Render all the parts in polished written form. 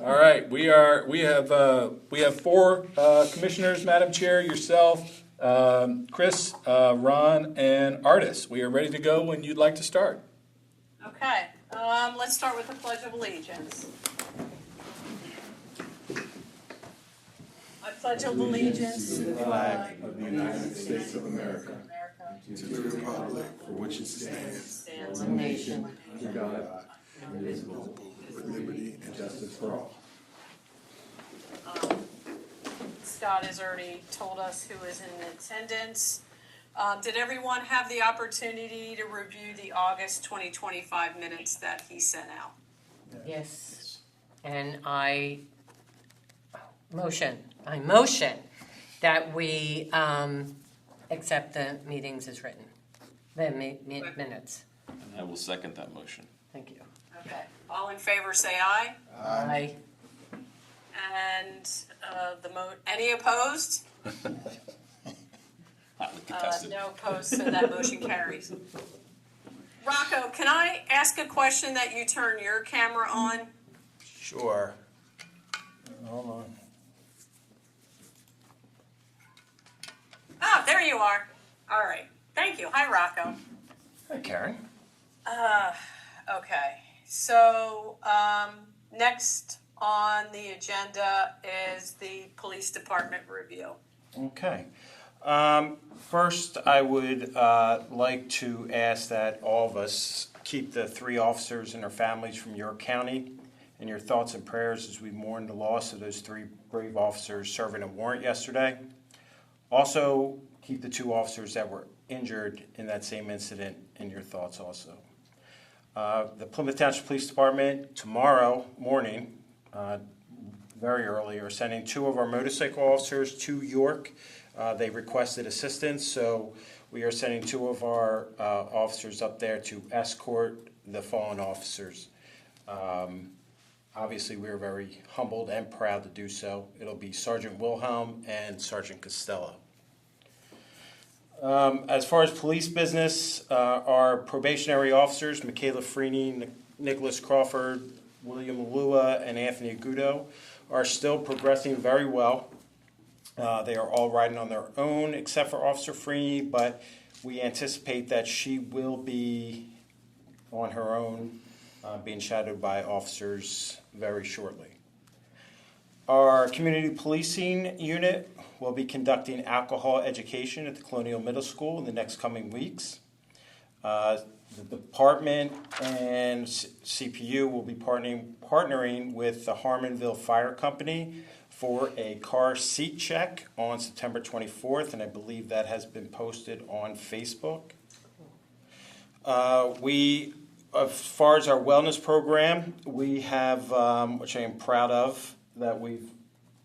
All right, we have four commissioners, Madam Chair, yourself, Chris, Ron, and Artis. We are ready to go when you'd like to start. Okay, let's start with the Pledge of Allegiance. I pledge allegiance to the flag of the United States of America, to the republic for which it stands, one nation, under God, indivisible, with liberty and justice for all. Scott has already told us who is in attendance. Did everyone have the opportunity to review the August 2025 minutes that he sent out? Yes, and I motion that we accept the meetings as written, the minutes. And I will second that motion. Thank you. Okay, all in favor say aye. Aye. And any opposed? Hotly contested. No opposed, so that motion carries. Rocco, can I ask a question that you turn your camera on? Sure. Hold on. Oh, there you are. All right. Thank you. Hi, Rocco. Hi, Karen. Okay. So, next on the agenda is the police department review. Okay. First, I would like to ask that all of us keep the three officers and their families from York County in your thoughts and prayers as we mourn the loss of those three brave officers serving a warrant yesterday. Also, keep the two officers that were injured in that same incident in your thoughts also. The Plymouth Township Police Department tomorrow morning, very early, are sending two of our motorcycle officers to York. They requested assistance, so we are sending two of our officers up there to escort the fallen officers. Obviously, we are very humbled and proud to do so. It'll be Sergeant Wilhelm and Sergeant Costello. As far as police business, our probationary officers, Michaela Freeney, Nicholas Crawford, William Lua, and Anthony Agudo, are still progressing very well. They are all riding on their own except for Officer Freeney, but we anticipate that she will be on her own, being shadowed by officers very shortly. Our community policing unit will be conducting alcohol education at the Colonial Middle School in the next coming weeks. The department and CPU will be partnering with the Harmonville Fire Company for a car seat check on September 24th, and I believe that has been posted on Facebook. As far as our wellness program, we have, which I am proud of, that we've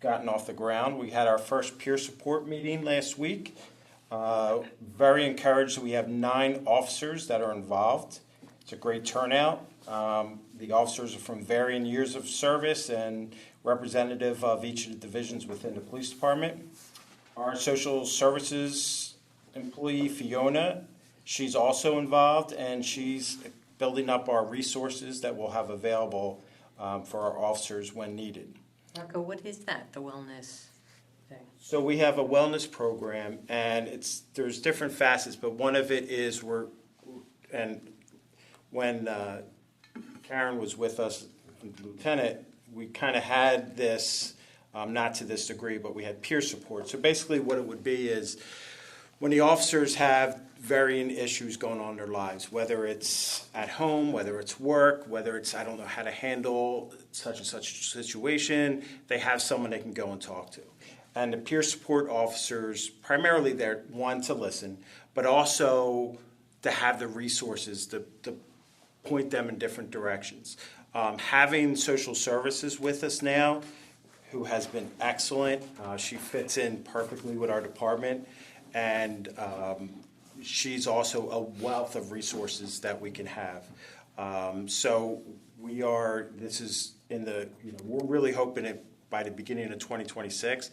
gotten off the ground. We had our first peer support meeting last week. Very encouraged that we have 9 officers that are involved. It's a great turnout. The officers are from varying years of service and representative of each of the divisions within the police department. Our social services employee, Fiona, she's also involved, and she's building up our resources that we'll have available for our officers when needed. Rocco, what is that, the wellness thing? So we have a wellness program, and there's different facets, but one of it is when Karen was with us, Lieutenant, we kind of had this, not to this degree, but we had peer support. So basically what it would be is when the officers have varying issues going on in their lives, whether it's at home, whether it's work, whether it's I don't know how to handle such and such a situation, they have someone they can go and talk to. And the peer support officers, primarily they're one, to listen, but also to have the resources to point them in different directions. Having social services with us now, who has been excellent, she fits in perfectly with our department, and she's also a wealth of resources that we can have. So we're really hoping it by the beginning of 2026,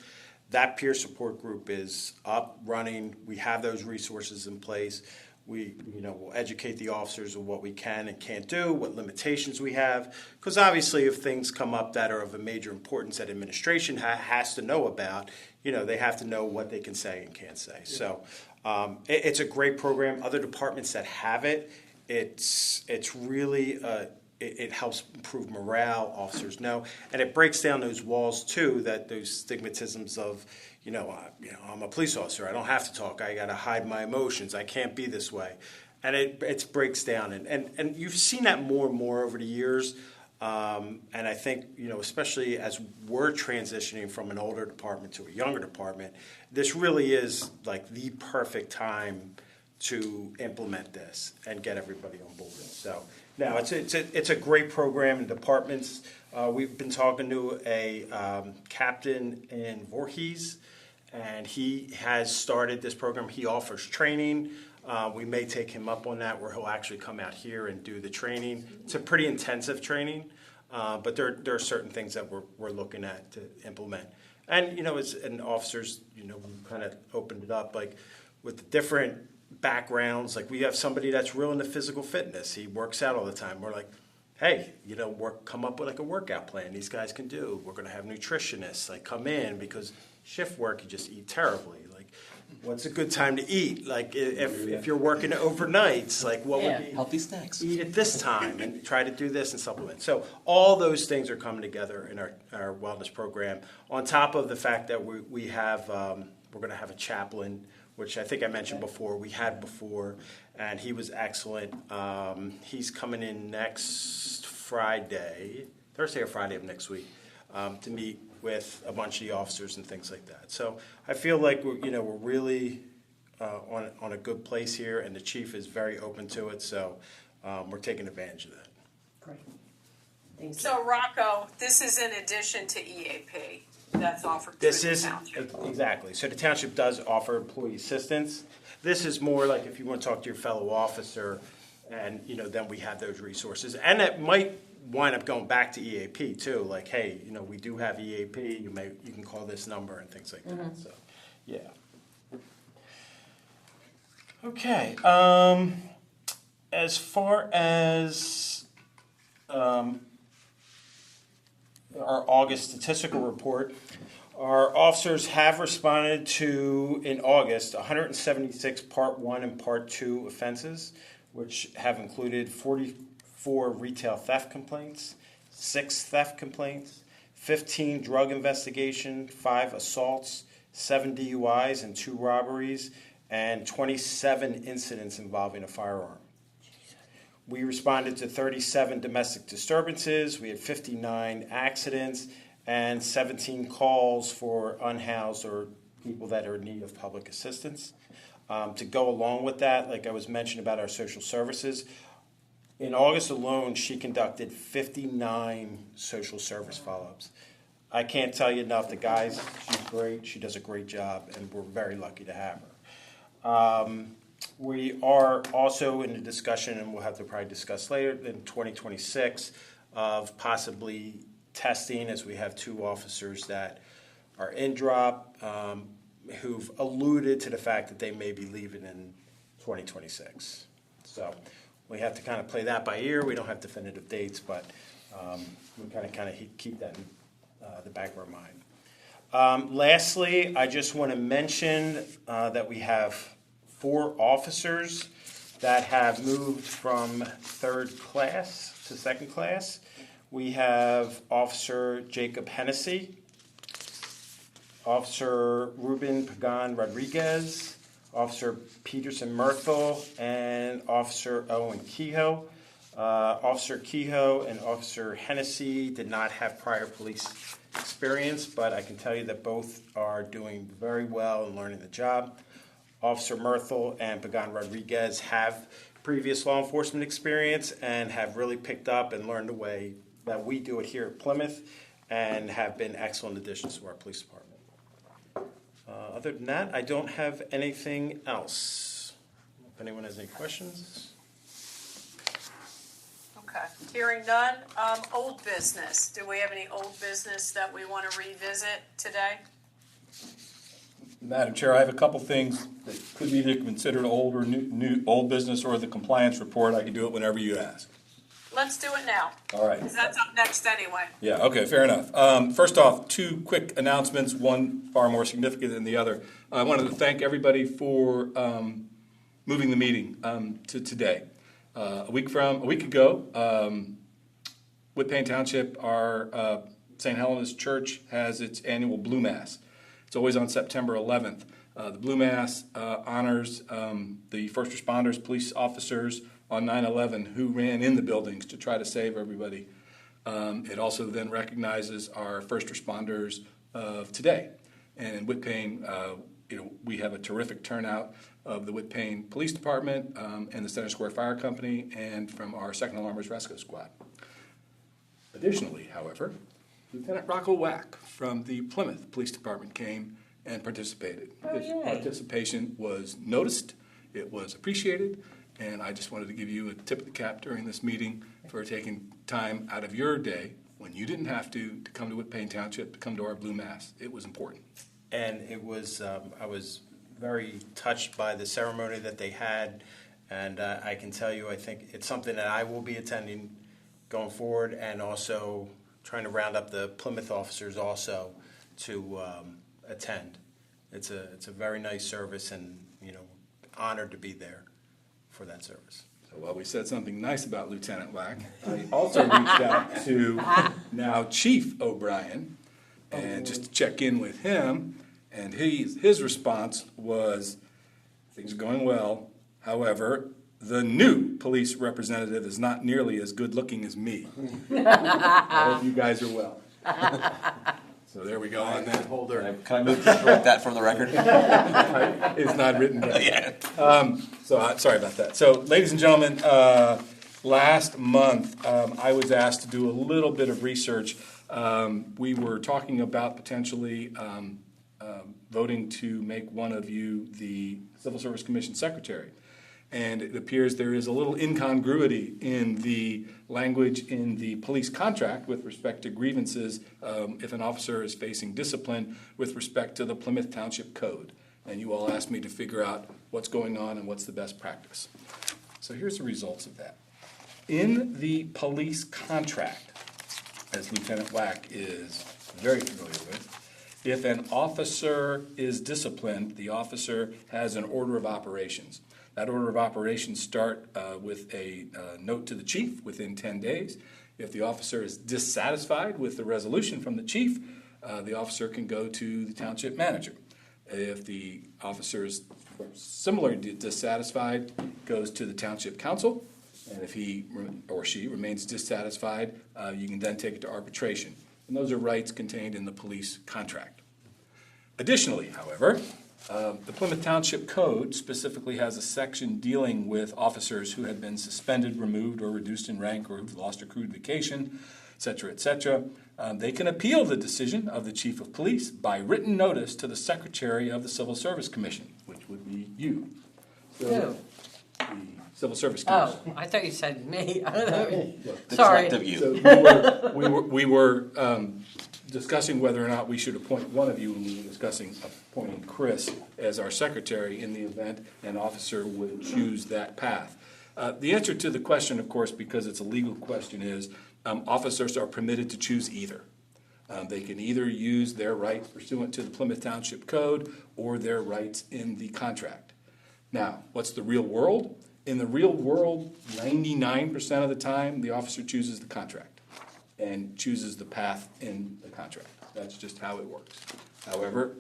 that peer support group is up, running. We have those resources in place. We, will educate the officers of what we can and can't do, what limitations we have. Because obviously, if things come up that are of a major importance that administration has to know about, they have to know what they can say and can't say. So it's a great program. Other departments that have it, it's really it helps improve morale. Officers know, and it breaks down those walls too. Those stigmatisms of I'm a police officer. I don't have to talk. I got to hide my emotions. I can't be this way. And it breaks down. And you've seen that more and more over the years. And I think, especially as we're transitioning from an older department to a younger department, this really is like the perfect time to implement this and get everybody on board. So now it's a great program in departments. We've been talking to a captain in Voorhees, and he has started this program. He offers training. We may take him up on that, where he'll actually come out here and do the training. It's a pretty intensive training, but there are certain things that we're looking at to implement. And as officers, we kind of opened it up, like with the different backgrounds. Like we have somebody that's real into physical fitness. He works out all the time. We're like, hey, come up with like a workout plan these guys can do. We're going to have nutritionists like come in, because shift work, you just eat terribly. Like, what's a good time to eat? Like, if you're working overnights, like what would be Healthy snacks. eat at this time and try to do this and supplement. So all those things are coming together in our wellness program. On top of the fact that we have we're going to have a chaplain, which I think I mentioned before. We had before, and he was excellent. He's coming in next Thursday or Friday of next week, to meet with a bunch of the officers and things like that. So I feel like we're really on a good place here, and the chief is very open to it. So we're taking advantage of that. Great. Thank you. So Rocco, this is in addition to EAP that's offered through This the is township. exactly. So the township does offer employee assistance. This is more like if you want to talk to your fellow officer, and then we have those resources, and it might wind up going back to EAP too. Like, hey, we do have EAP. You can call this number and things like that. So, yeah. Okay. As far as our August statistical report, our officers have responded to, in August, 176 Part 1 and Part 2 offenses, which have included 44 retail theft complaints, 6 theft complaints, 15 drug investigation, 5 assaults, 7 DUIs and 2 robberies, and 27 incidents involving a firearm. We responded to 37 domestic disturbances. We had 59 accidents and 17 calls for unhoused or people that are in need of public assistance. To go along with that, like I was mentioning about our social services, in August alone, she conducted 59 social service follow-ups. I can't tell you enough. The guys, she's great. She does a great job, and we're very lucky to have her. We are also in the discussion, and we'll have to probably discuss later, in 2026, of possibly testing, as we have 2 officers that are in drop, who've alluded to the fact that they may be leaving in 2026. So we have to kind of play that by ear. We don't have definitive dates, but we kind of keep that in the back of our mind. Lastly, I just want to mention that we have 4 officers that have moved from 3rd class to 2nd class. We have Officer Jacob Hennessy, Officer Ruben Pagan Rodriguez, Officer Peterson Myrtle, and Officer Owen Kehoe. Officer Kehoe and Officer Hennessy did not have prior police experience, but I can tell you that both are doing very well and learning the job. Officer Myrtle and Pagan Rodriguez have previous law enforcement experience and have really picked up and learned the way that we do it here at Plymouth, and have been excellent additions to our police department. Other than that, I don't have anything else. If anyone has any questions. Okay, hearing none. Old business. Do we have any old business that we want to revisit today? Madam Chair, I have a couple things that could be either considered old or old business or the compliance report. I can do it whenever you ask. Let's do it now, All right. because that's up next anyway. Yeah, okay, fair enough. First off, two quick announcements, one far more significant than the other. I wanted to thank everybody for moving the meeting to today. A week ago, Whitpain Township, our St. Helena's Church has its annual Blue Mass. It's always on September 11th. The Blue Mass honors the first responders, police officers on 9/11 who ran in the buildings to try to save everybody. It also then recognizes our first responders of today. And in Whitpain, we have a terrific turnout of the Whitpain Police Department and the Center Square Fire Company and from our Second Alarmers Rescue Squad. Additionally, however, Lieutenant Rocco Wack from the Plymouth Police Department came and participated. His participation was noticed, it was appreciated, and I just wanted to give you a tip of the cap during this meeting for taking time out of your day when you didn't have to come to Whitpain Township, to come to our Blue Mass. It was important. And it was, I was very touched by the ceremony that they had, and I can tell you, I think it's something that I will be attending going forward, and also trying to round up the Plymouth officers also to attend. It's a very nice service, and honored to be there for that service. So while we said something nice about Lieutenant Wack, I also reached out to now Chief O'Brien, and just to check in with him, and his response was, things are going well. However, the new police representative is not nearly as good looking as me. I hope you guys are well. So there we go on that. Can I move to correct that from the record? It's not written down. Yeah. Sorry about that. So, ladies and gentlemen, last month I was asked to do a little bit of research. We were talking about potentially voting to make one of you the Civil Service Commission Secretary. And it appears there is a little incongruity in the language in the police contract with respect to grievances if an officer is facing discipline with respect to the Plymouth Township Code. And you all asked me to figure out what's going on and what's the best practice. So here's the results of that. In the police contract, as Lieutenant Wack is very familiar with, if an officer is disciplined, the officer has an order of operations. That order of operations start with a note to the chief within 10 days. If the officer is dissatisfied with the resolution from the chief, the officer can go to the township manager. If the officer is similarly dissatisfied, goes to the township council. And if he or she remains dissatisfied, you can then take it to arbitration. And those are rights contained in the police contract. Additionally, however, the Plymouth Township Code specifically has a section dealing with officers who have been suspended, removed, or reduced in rank, or who've lost accrued vacation, et cetera, et cetera. They can appeal the decision of the chief of police by written notice to the secretary of the Civil Service Commission, which would be you. So, the Civil Service Commission. Oh, I thought you said me. I don't know. The Sorry. collective you. So we were discussing whether or not we should appoint one of you, and we were discussing appointing Chris as our secretary in the event an officer would choose that path. The answer to the question, of course, because it's a legal question, is officers are permitted to choose either. They can either use their rights pursuant to the Plymouth Township Code or their rights in the contract. Now, what's the real world? In the real world, 99% of the time, the officer chooses the contract and chooses the path in the contract. That's just how it works. However,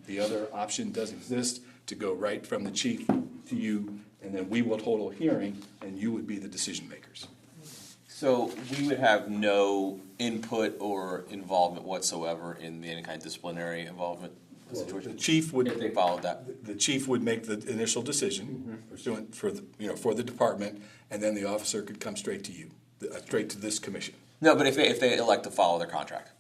the other option does exist, to go right from the chief to you, and then we will hold a hearing, and you would be the decision makers. So we would have no input or involvement whatsoever in any kind of disciplinary involvement situation? The chief would. If they followed that. The chief would make the initial decision pursuant for the department, and then the officer could come straight to you, straight to this commission. No, but if they elect to follow their contract?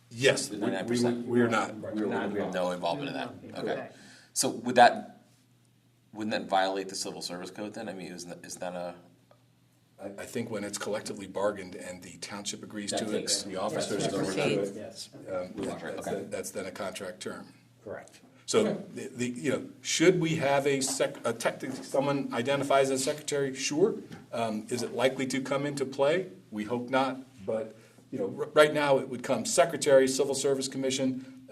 Yes, The we 99%. are not. We have no involvement in that? Okay. Okay. So wouldn't that violate the Civil Service Code then? I mean, is that a... I think when it's collectively bargained and the township agrees to That's it, it. the officers go to Proceed. it. Yes, Okay. That's then a contract term. correct. So should we have someone identifies as secretary? Sure. Is it likely to come into play? We hope not. But right now it would come Secretary, Civil Service Commission,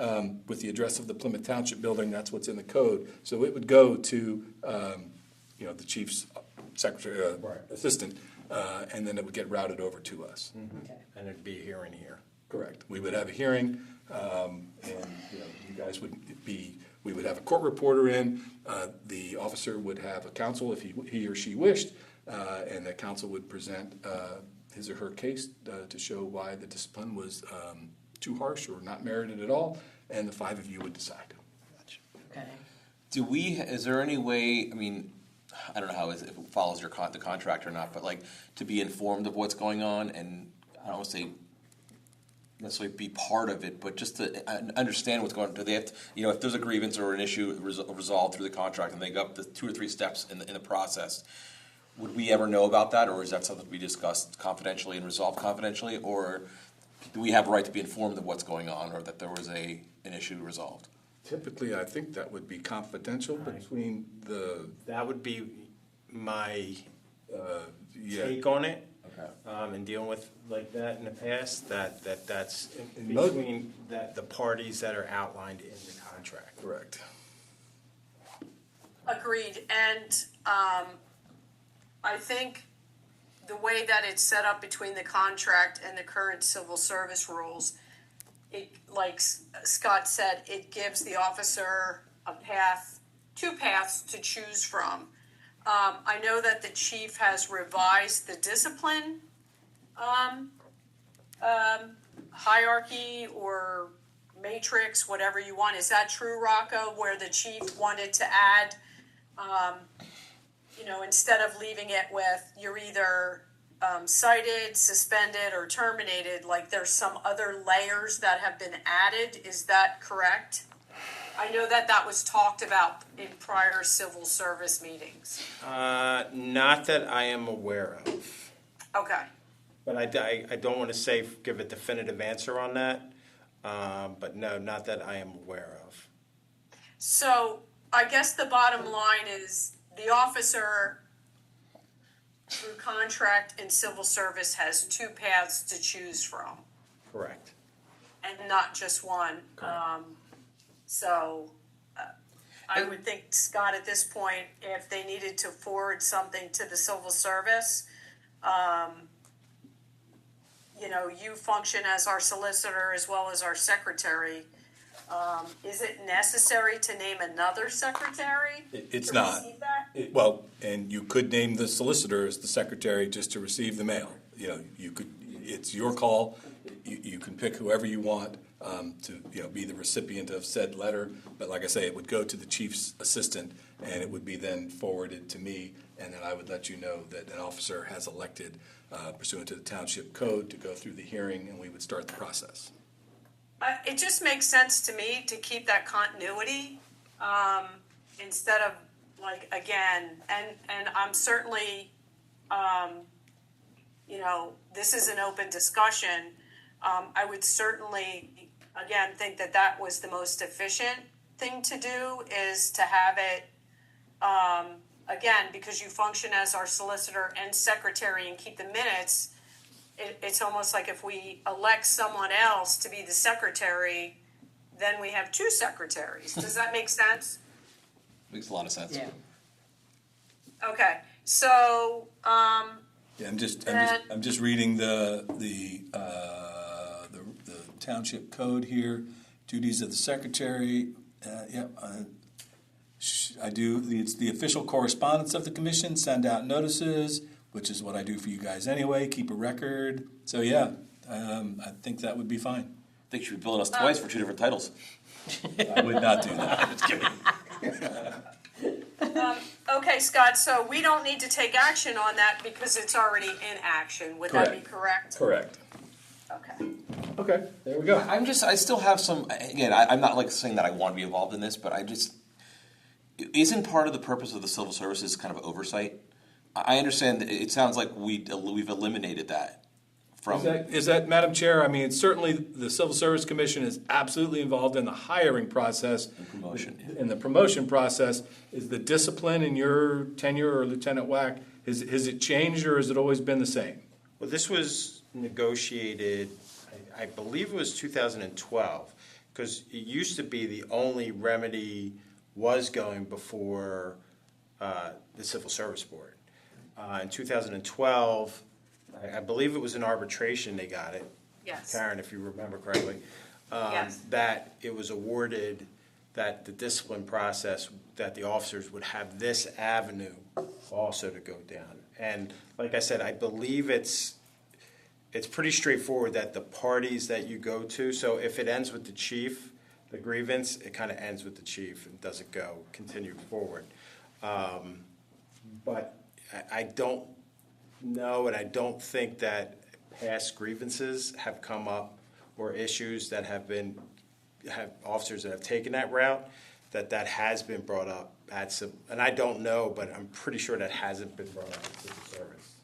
with the address of the Plymouth Township building. That's what's in the code. So it would go to the chief's secretary, assistant, and then it would get routed over to us. And it'd be a hearing here. Correct. We would have a hearing, and you guys we would have a court reporter in. The officer would have a counsel if he or she wished, and the counsel would present his or her case to show why the discipline was too harsh or not merited at all, and the 5 of you would decide. Okay. Is there any way, I mean, I don't know how if it follows the contract or not, but like to be informed of what's going on, and I don't want to say necessarily be part of it, but just to understand what's going on. Do they have to, if there's a grievance or an issue resolved through the contract and they go up the 2 or 3 steps in the process, would we ever know about that, or is that something we discussed confidentially and resolved confidentially, or do we have a right to be informed of what's going on, or that there was an issue resolved? Typically, I think that would be confidential between the That would be my yeah. take on it. Okay. In dealing with like that in the past, that's In most- between the parties that are outlined in the contract. Correct. Agreed, and I think the way that it's set up between the contract and the current civil service rules, like Scott said, it gives the officer two paths to choose from. I know that the chief has revised the discipline hierarchy or matrix, whatever you want. Is that true, Rocco, where the chief wanted to add, instead of leaving it with you're either cited, suspended, or terminated, like there's some other layers that have been added? Is that correct? I know that was talked about in prior civil service meetings. Not that I am aware of. Okay. But I don't want to give a definitive answer on that. But no, not that I am aware of. So I guess the bottom line is the officer through contract and civil service has 2 paths to choose from Correct. and not just one. I would think, Scott, at this point, if they needed to forward something to the civil service, you function as our solicitor as well as our secretary. Is it necessary to name another secretary? It's to not. receive that? And you could name the solicitor as the secretary just to receive the mail. You could. It's your call. You can pick whoever you want to be the recipient of said letter. But like I say, it would go to the chief's assistant, and it would be then forwarded to me, and then I would let you know that an officer has elected pursuant to the township code to go through the hearing, and we would start the process. It just makes sense to me to keep that continuity instead of and I'm certainly, this is an open discussion. I would certainly, again, think that was the most efficient thing to do is to have it, again, because you function as our solicitor and secretary and keep the minutes. It's almost like if we elect someone else to be the secretary, then we have 2 secretaries. Does that make sense? Makes a lot of sense. Yeah. Okay, so Yeah, I'm just reading the township code here. Duties of the secretary. I do. It's the official correspondence of the commission. Send out notices, which is what I do for you guys anyway. Keep a record. So I think that would be fine. I think you should be billing us twice for 2 different titles. I would not do that. Just kidding. okay, Scott, so we don't need to take action on that because it's already in action. Would that be correct? Correct. Okay. Okay, there we go. I still have some, again, I'm not like saying that I want to be involved in this, but isn't part of the purpose of the civil services kind of oversight? I understand that it sounds like we've eliminated that from. Is that, Madam Chair, I mean, it's certainly, the Civil Service Commission is absolutely involved in the hiring process. Promotion. In the promotion process. Is the discipline in your tenure or Lieutenant Wack, has it changed or has it always been the same? Well, this was negotiated, I believe it was 2012, because it used to be the only remedy was going before the Civil Service Board. In 2012, I believe it was an arbitration they got it. Yes. Karen, if you remember correctly. Yes. That it was awarded that the discipline process, that the officers would have this avenue also to go down. And like I said, I believe it's pretty straightforward that the parties that you go to, so if it ends with the chief, the grievance, it kind of ends with the chief and doesn't continue forward. But I don't know, and I don't think that past grievances have come up or issues that have officers that have taken that route, that has been brought up at some, and I don't know, but I'm pretty sure that hasn't been brought up at civil service.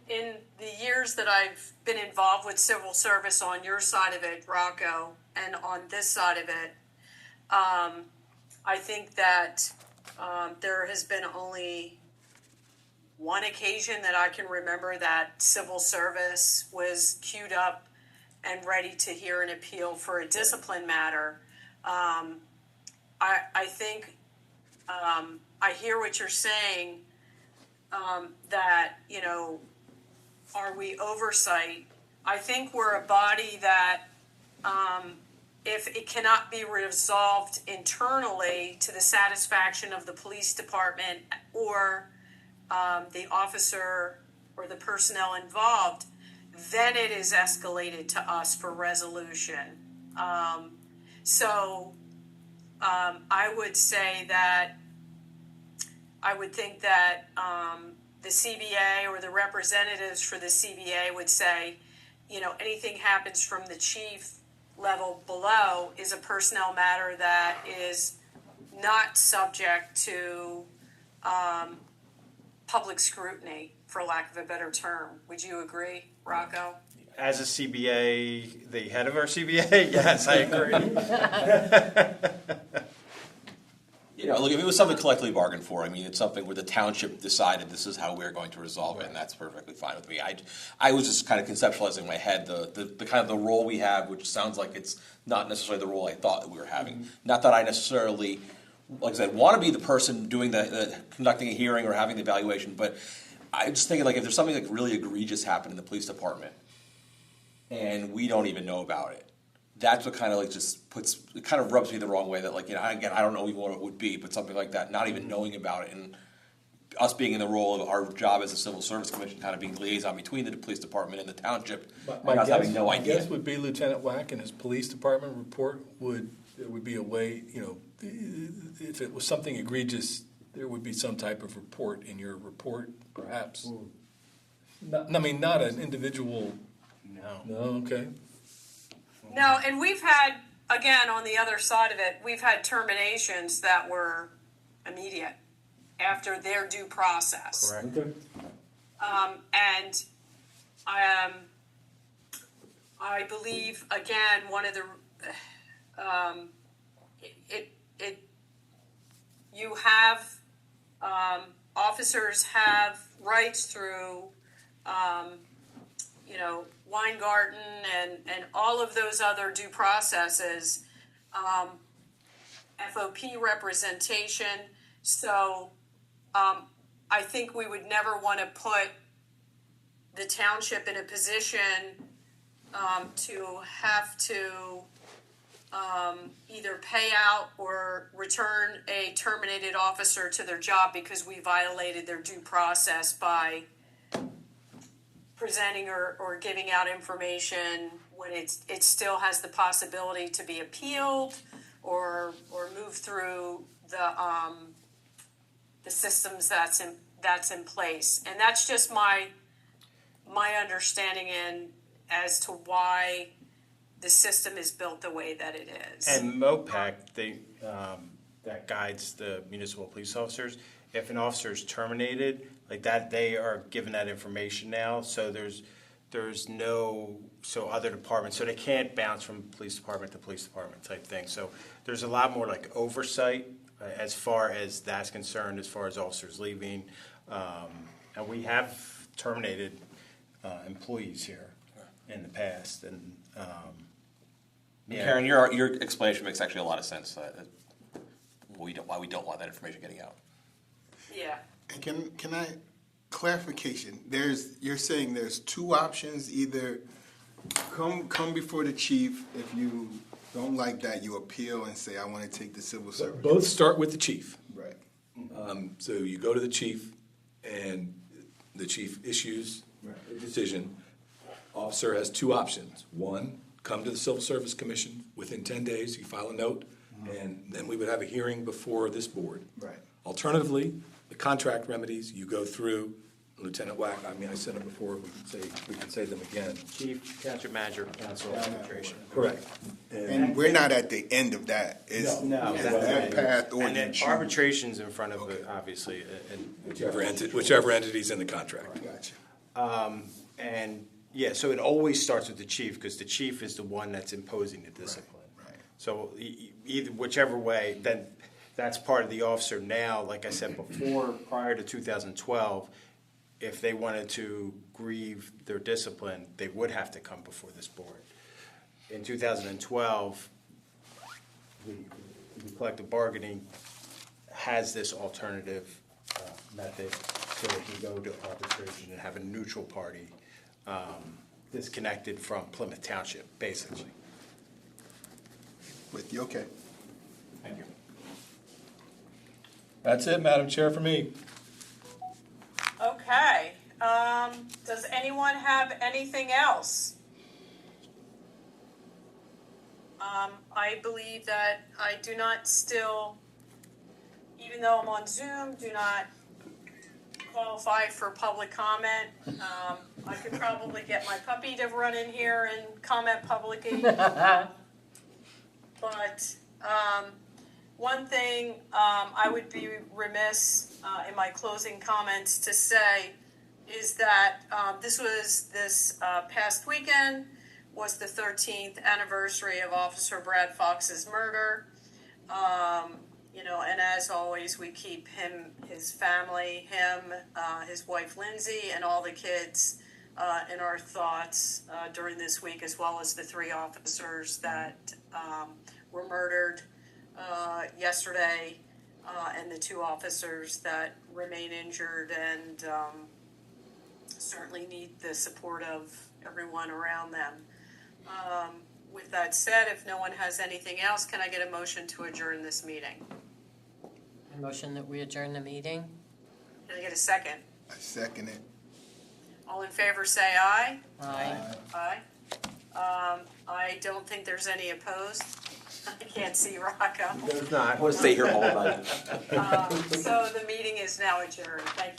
In the years that I've been involved with civil service on your side of it, Rocco, and on this side of it, I think that there has been only one occasion that I can remember that civil service was queued up and ready to hear an appeal for a discipline matter. I think I hear what you're saying, that, you know, are we oversight? I think we're a body that, if it cannot be resolved internally to the satisfaction of the police department or the officer or the personnel involved, then it is escalated to us for resolution. I would say that I would think that the CBA or the representatives for the CBA would say, you know, anything happens from the chief level below is a personnel matter that is not subject to public scrutiny, for lack of a better term. Would you agree, Rocco? As a CBA, the head of our CBA, yes, I agree. You know, look, if it was something collectively bargained for, I mean, it's something where the township decided this is how we're going to resolve it, and that's perfectly fine with me. I was just kind of conceptualizing in my head the kind of the role we have, which sounds like it's not necessarily the role I thought that we were having. Mm-hmm. Not that I necessarily, like I said, want to be the person doing the conducting a hearing or having the evaluation, but I'm just thinking, like, if there's something like really egregious happened in the police department, and we don't even know about it, that's what kind of like it kind of rubs me the wrong way that, like, you know, again, I don't know even what it would be, but something like that, not even knowing about it, and us being in the role of our job as a civil service commission, kind of being liaison between the police department and the township, and us having no idea. My guess would be Lieutenant Wack and his police department report there would be a way, you know, if it was something egregious, there would be some type of report in your report, perhaps. Not an individual. No, okay. No, and we've had, again, on the other side of it, we've had terminations that were immediate after their due process. Correct. Okay. And I believe, again, one of the you have officers have rights through Weingarten and all of those other due processes, FOP representation. So I think we would never want to put the township in a position to have to either pay out or return a terminated officer to their job because we violated their due process by presenting or giving out information when it still has the possibility to be appealed or move through the systems that's in place. And that's just my understanding as to why the system is built the way that it is. And MOPAC, that guides the municipal police officers. If an officer is terminated, like that, they are given that information now. So there's there's no, so other departments, so they can't bounce from police department to police department type thing. So there's a lot more like oversight as far as that's concerned, as far as officers leaving. And we have terminated employees here in the past, and yeah. Karen, your explanation makes actually a lot of sense. Why we don't want that information getting out. Yeah. And can I, clarification, you're saying there's two options, either come before the chief, if you don't like that, you appeal and say, I want to take the civil service. Both start with the chief. Right. So you go to the chief, and the chief issues a decision. Officer has two options. One, come to the Civil Service Commission within 10 days, you file a note, and then we would have a hearing before this board. Right. Alternatively, the contract remedies, you go through Lieutenant Wack, I mean, I said it before, we can say them again. Chief, township manager, council, administration. Correct. And we're not at the end of that. It's No. that path or And you then choose. arbitration's in front of it, obviously, and. Whichever entity's in the contract. Gotcha. And, yeah, so it always starts with the chief, because the chief is the one that's imposing the discipline. Right. So either, whichever way, then that's part of the officer now. Like I said before, prior to 2012, if they wanted to grieve their discipline, they would have to come before this board. In 2012, the collective bargaining has this alternative method, so they can go to arbitration and have a neutral party disconnected from Plymouth Township, basically. With you, okay. Thank you. That's it, Madam Chair, for me. Okay, does anyone have anything else? I believe that I do not still, even though I'm on Zoom, do not qualify for public comment. I could probably get my puppy to run in here and comment publicly. But, one thing I would be remiss in my closing comments to say is that this past weekend was the 13th anniversary of Officer Brad Fox's murder. And as always, we keep his family, his wife Lindsay, and all the kids in our thoughts during this week, as well as the 3 officers that were murdered yesterday, and the 2 officers that remain injured and certainly need the support of everyone around them. With that said, if no one has anything else, can I get a motion to adjourn this meeting? A motion that we adjourn the meeting? Can I get a second? I second it. All in favor say aye. Aye. Aye. I don't think there's any opposed. I can't see Rocco. There's not. I want to stay here all night. So the meeting is now adjourned. Thank you